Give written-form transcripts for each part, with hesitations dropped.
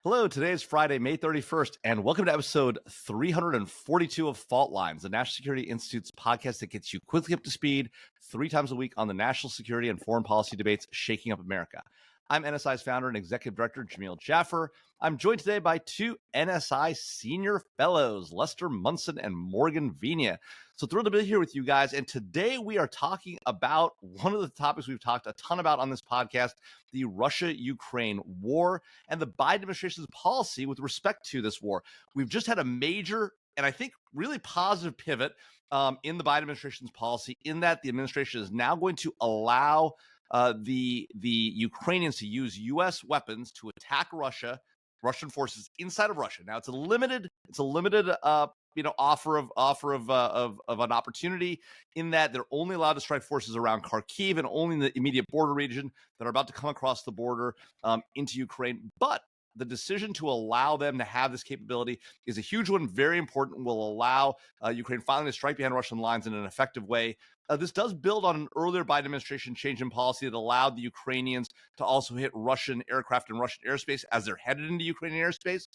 Hello, today is Friday, May 31st, and welcome to episode 342 of Fault Lines, the National Security Institute's podcast that gets you quickly up to speed 3 times a week on the national security and foreign policy debates shaking up America. I'm NSI's founder and executive director, Jamil Jaffer. I'm joined today by two NSI senior fellows, Lester Munson and Morgan Vina. So thrilled to be here with you guys. And today we are talking about one of the topics we've talked a ton about on this podcast, the Russia-Ukraine war and the Biden administration's policy with respect to this war. We've just had a major and I think really positive pivot in the Biden administration's policy, in that the administration is now going to allow the Ukrainians to use U.S. weapons to attack Russian forces inside of Russia. Now it's a limited offer of an opportunity, in that they're only allowed to strike forces around Kharkiv and only in the immediate border region that are about to come across the border into Ukraine. But the decision to allow them to have this capability is a huge one, very important, will allow Ukraine finally to strike behind Russian lines in an effective way. This does build on an earlier Biden administration change in policy that allowed the Ukrainians to also hit Russian aircraft and Russian airspace as they're headed into Ukrainian airspace.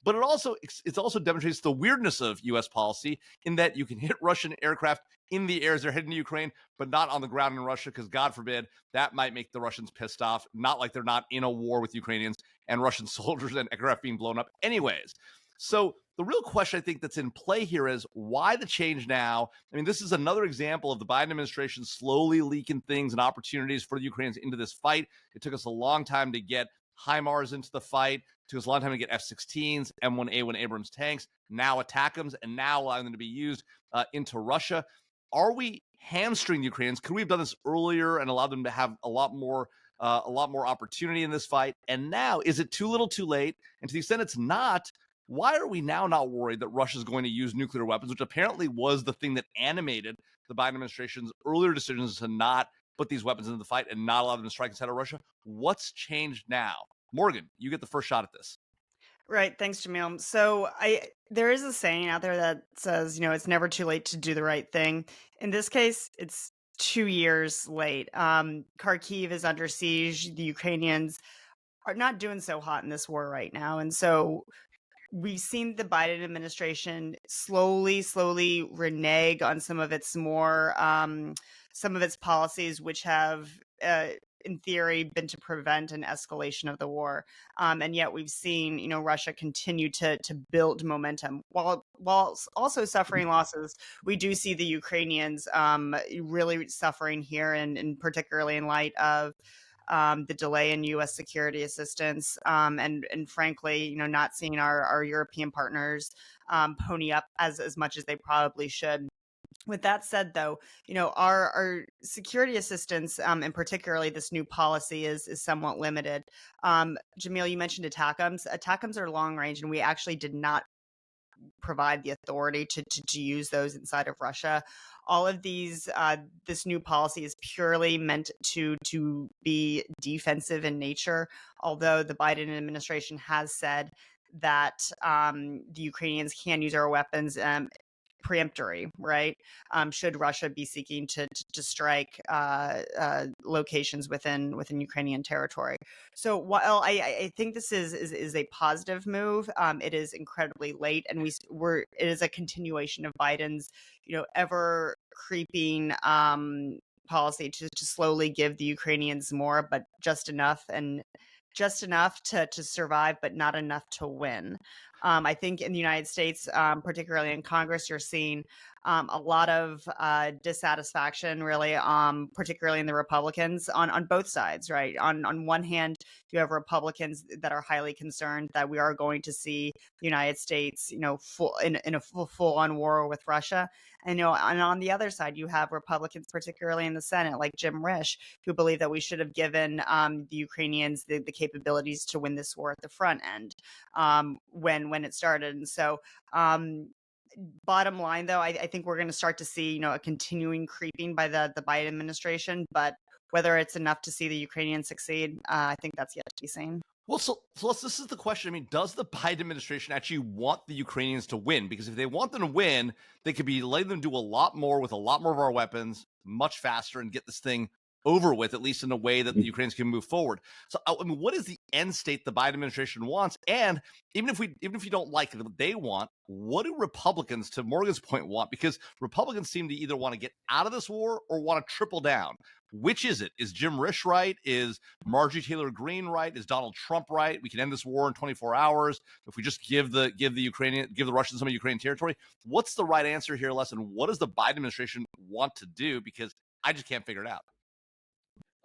But it also demonstrates the weirdness of U.S. policy, in that you can hit Russian aircraft in the air as they're heading to Ukraine, but not on the ground in Russia, because God forbid that might make the Russians pissed off. Not like they're not in a war with Ukrainians and Russian soldiers and aircraft being blown up anyways. So the real question I think that's in play here is, why the change now? I mean, this is another example of the Biden administration slowly leaking things and opportunities for the Ukrainians into this fight. It took us a long time to get HIMARS into the fight. It took us a long time to get F-16s, M1A1 Abrams tanks, now ATACMS, and now allowing them to be used into Russia. Are we hamstringing the Ukrainians? Could we have done this earlier and allowed them to have a lot more opportunity in this fight? And now, is it too little too late? And to the extent it's not, why are we now not worried that Russia is going to use nuclear weapons, which apparently was the thing that animated the Biden administration's earlier decisions to not put these weapons into the fight and not allow them to strike inside of Russia? What's changed now? Morgan, you get the first shot at this. Right. Thanks, Jamil. There is a saying out there that says, it's never too late to do the right thing. In this case, it's 2 years late. Kharkiv is under siege. The Ukrainians are not doing so hot in this war right now. And so we've seen the Biden administration slowly renege on some of its policies, which have, in theory, been to prevent an escalation of the war. And yet we've seen, Russia continue to build momentum while also suffering losses. We do see the Ukrainians really suffering here, and particularly in light of the delay in U.S. security assistance, and frankly, not seeing our European partners pony up as much as they probably should. With that said, though, our security assistance, and particularly this new policy, is somewhat limited. Jamil, you mentioned ATACMS. ATACMS are long range, and we actually did not provide the authority to use those inside of Russia. All of these, this new policy is purely meant to be defensive in nature, although the Biden administration has said that the Ukrainians can use our weapons preemptory, right? Should Russia be seeking to strike locations within Ukrainian territory. So while I think this is a positive move, it is incredibly late, and it is a continuation of Biden's ever creeping policy to slowly give the Ukrainians more, but just enough to survive, but not enough to win. I think in the United States, particularly in Congress, you're seeing a lot of dissatisfaction, really, particularly in the Republicans on both sides, right? On one hand, you have Republicans that are highly concerned that we are going to see the United States, in a full-on war with Russia. And on the other side, you have Republicans, particularly in the Senate, like Jim Risch, who believe that we should have given the Ukrainians the capabilities to win this war at the front end when it started. And so, bottom line, though, I think we're going to start to see, a continuing creeping by the Biden administration. But whether it's enough to see the Ukrainians succeed, I think that's yet to be seen. Well, so this is the question. I mean, does the Biden administration actually want the Ukrainians to win? Because if they want them to win, they could be letting them do a lot more with a lot more of our weapons much faster and get this thing over with, at least in a way that the Ukrainians can move forward. So, I mean, what is the end state the Biden administration wants? And even if you don't like what they want, what do Republicans, to Morgan's point, want? Because Republicans seem to either want to get out of this war or want to triple down. Which is it? Is Jim Risch right? Is Marjorie Taylor Greene right? Is Donald Trump right? We can end this war in 24 hours if we just give the Russians some of Ukrainian territory. What's the right answer here, Les? And what does the Biden administration want to do? Because I just can't figure it out.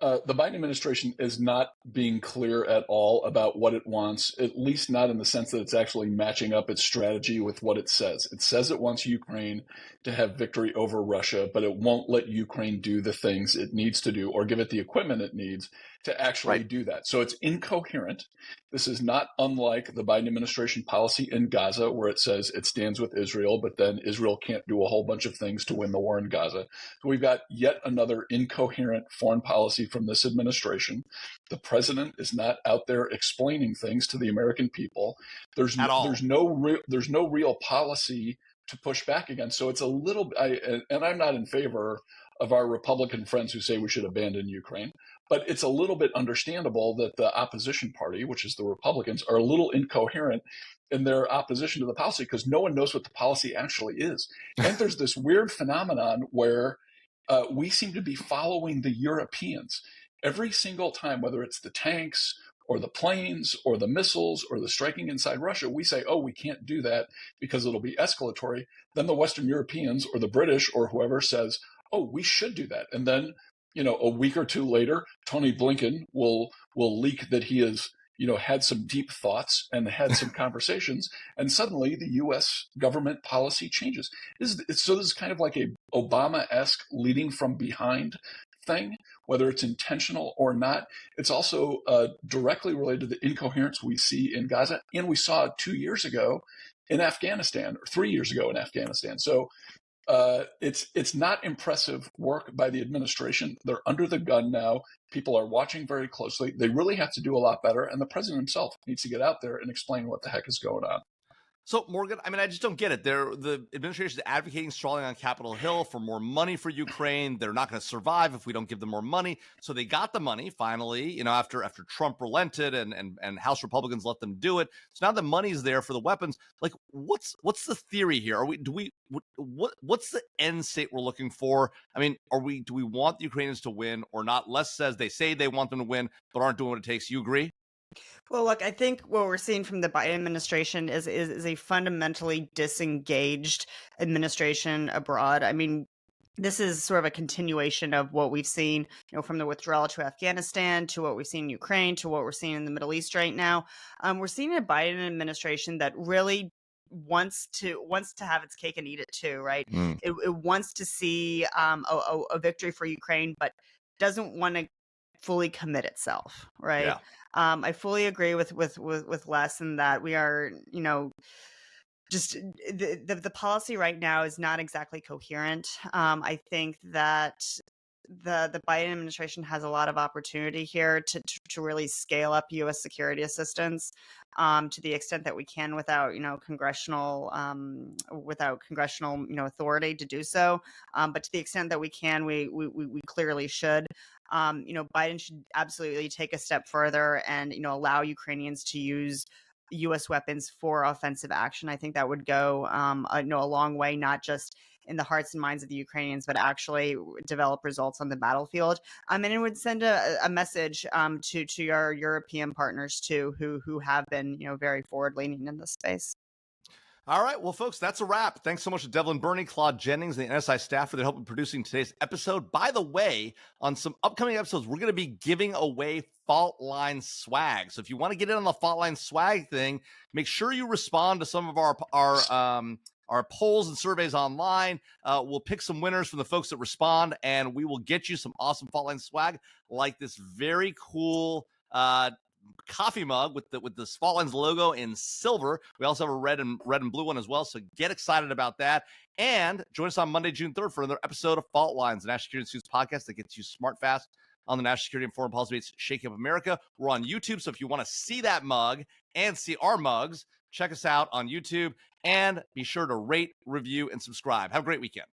The Biden administration is not being clear at all about what it wants, at least not in the sense that it's actually matching up its strategy with what it says. It says it wants Ukraine to have victory over Russia, but it won't let Ukraine do the things it needs to do or give it the equipment it needs to actually do that. So it's incoherent. This is not unlike the Biden administration policy in Gaza, where it says it stands with Israel, but then Israel can't do a whole bunch of things to win the war in Gaza. So we've got yet another incoherent foreign policy from this administration. The president is not out there explaining things to the American people. There's no real policy to push back against. So it's a little, and I'm not in favor of our Republican friends who say we should abandon Ukraine, but it's a little bit understandable that the opposition party, which is the Republicans, are a little incoherent in their opposition to the policy because no one knows what the policy actually is. And there's this weird phenomenon where we seem to be following the Europeans every single time, whether it's the tanks or the planes or the missiles or the striking inside Russia. We say, oh, we can't do that because it'll be escalatory. Then the Western Europeans or the British or whoever says, oh, we should do that. And then, a week or two later, Tony Blinken will leak that he has, had some deep thoughts and had some conversations, and suddenly the U.S. government policy changes. So this is kind of like a Obama-esque leading from behind thing, whether it's intentional or not. It's also directly related to the incoherence we see in Gaza, and we saw 2 years ago in Afghanistan, or 3 years ago in Afghanistan. So it's not impressive work by the administration. They're under the gun now. People are watching very closely. They really have to do a lot better. And the president himself needs to get out there and explain what the heck is going on. So, Morgan, I mean, I just don't get it. The administration is advocating strongly on Capitol Hill for more money for Ukraine. They're not going to survive if we don't give them more money. So they got the money finally, after Trump relented and House Republicans let them do it. So now the money's there for the weapons. Like, what's the theory here? What's the end state we're looking for? I mean, do we want the Ukrainians to win or not? Les says they say they want them to win, but aren't doing what it takes. You agree? Well, look, I think what we're seeing from the Biden administration is a fundamentally disengaged administration abroad. I mean, this is sort of a continuation of what we've seen, from the withdrawal to Afghanistan to what we've seen in Ukraine to what we're seeing in the Middle East right now. We're seeing a Biden administration that really wants to have its cake and eat it too, right? It wants to see a victory for Ukraine, but doesn't want to fully commit itself, right? Yeah. I fully agree with Les in that we are, just the policy right now is not exactly coherent. I think that the Biden administration has a lot of opportunity here to really scale up U.S. security assistance to the extent that we can without congressional authority to do so. But to the extent that we can, we clearly should. Biden should absolutely take a step further and allow Ukrainians to use U.S. weapons for offensive action. I think that would go a long way, not just in the hearts and minds of the Ukrainians, but actually develop results on the battlefield. And it would send a message to our European partners too, who have been very forward leaning in this space. All right. Well, folks, that's a wrap. Thanks so much to Devlin Burney, Claude Jennings, and the NSI staff for their help in producing today's episode. By the way, on some upcoming episodes, we're going to be giving away Fault Line swag. So if you want to get in on the Fault Line swag thing, make sure you respond to some of our polls and surveys online. We'll pick some winners from the folks that respond, and we will get you some awesome Fault Line swag like this very cool coffee mug with the Fault Lines logo in silver. We also have a red and blue one as well. So get excited about that. And join us on Monday, June 3rd for another episode of Fault Lines, the National Security Institute's podcast that gets you smart fast on the national security and foreign policy debates shaking up America. We're on YouTube. So if you want to see that mug and see our mugs, check us out on YouTube and be sure to rate, review, and subscribe. Have a great weekend.